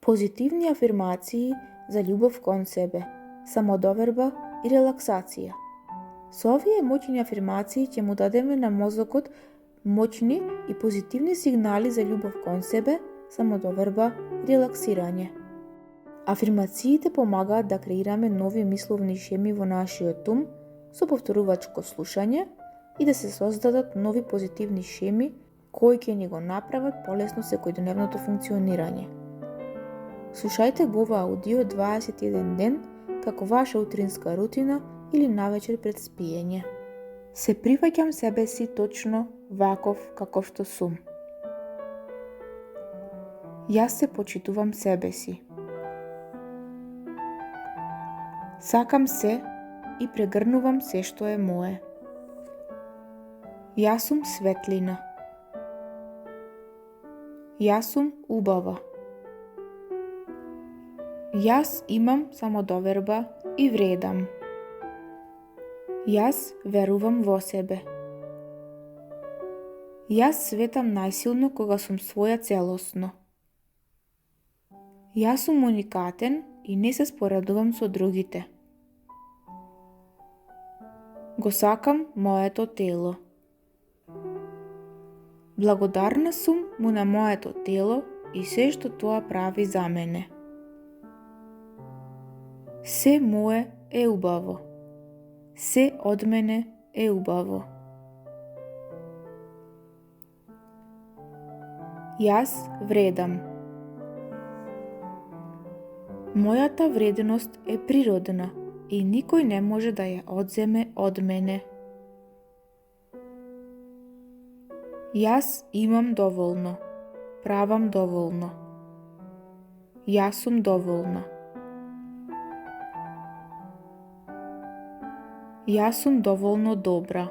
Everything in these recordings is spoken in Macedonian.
Позитивни афирмации за љубов кон себе, самодоверба и релаксација. Со овие моќни афирмации ќе му дадеме на мозокот моќни и позитивни сигнали за љубов кон себе, самодоверба и релаксирање. Афирмациите помагаат да креираме нови мисловни шеми во нашиот ум со повторувачко слушање и да се создадат нови позитивни шеми кои ќе ни го направат полесно секојдневното функционирање. Слушајте го ова аудио 21 ден како ваша утринска рутина или навечер пред спиење. Се прифаќам себе си точно ваков каков што сум. Јас се почитувам себе си. Сакам се и прегрнувам се што е мое. Јас сум светлина. Јас сум убава. Јас имам самодоверба и вредам. Јас верувам во себе. Јас светам најсилно кога сум своја целосно. Јас сум уникатен и не се споредувам со другите. Го сакам моето тело. Благодарна сум му на моето тело и се што тоа прави за мене. Се мое е убаво. Се од мене е убаво. Јас вредам. Мојата вредност е природна и никој не може да ја одземе од мене. Јас имам доволно. Правам доволно. Јас сум доволна. Јас сум доволно добра.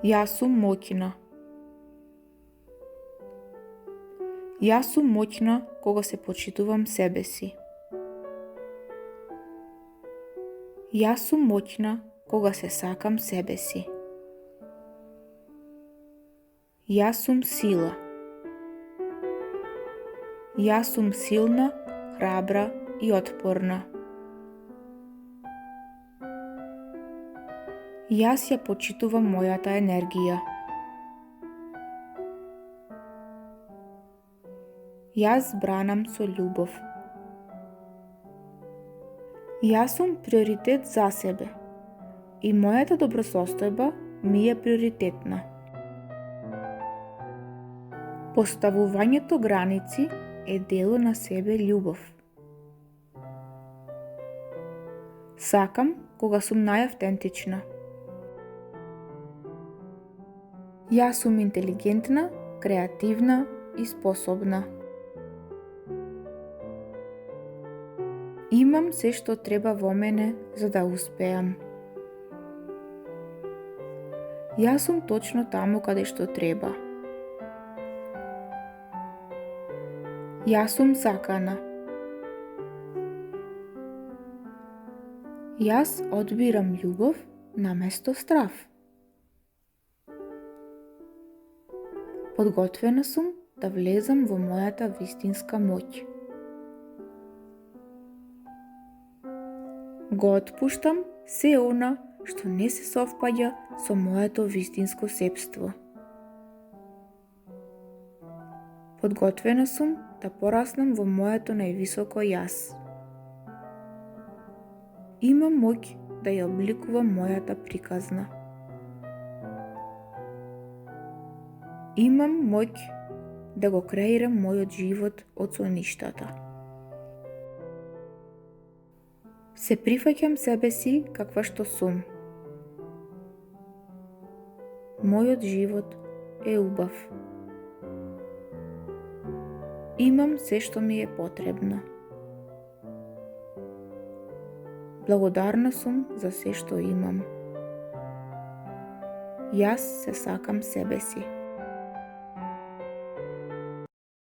Јас сум моќна. Јас сум моќна кога се почитувам себе си. Јас сум моќна кога се сакам себе си. Јас сум сила. Јас сум силна, храбра и отпорна. Јас ја почитувам мојата енергија. Јас бранам со љубов. Јас сум приоритет за себе и мојата добросостојба ми е приоритетна. Поставувањето граници е дело на себе љубов. Сакам кога сум најавтентична. Јас сум интелигентна, креативна и способна. Имам се што треба во мене за да успеам. Јас сум точно таму каде што треба. Јас сум сакана. Јас одбирам љубов наместо страв. Подготвена сум да влезам во мојата вистинска моќ. Го отпуштам се она што не се совпаѓа со моето вистинско себство. Подготвена сум да пораснам во моето највисоко јас. Имам моќ да ја обликувам мојата приказна. Имам моќ да го креирам мојот живот од со ништата. Се прифаќам себе си каква што сум. Мојот живот е убав. Имам се што ми е потребно. Благодарна сум за се што имам. Јас се сакам себе си.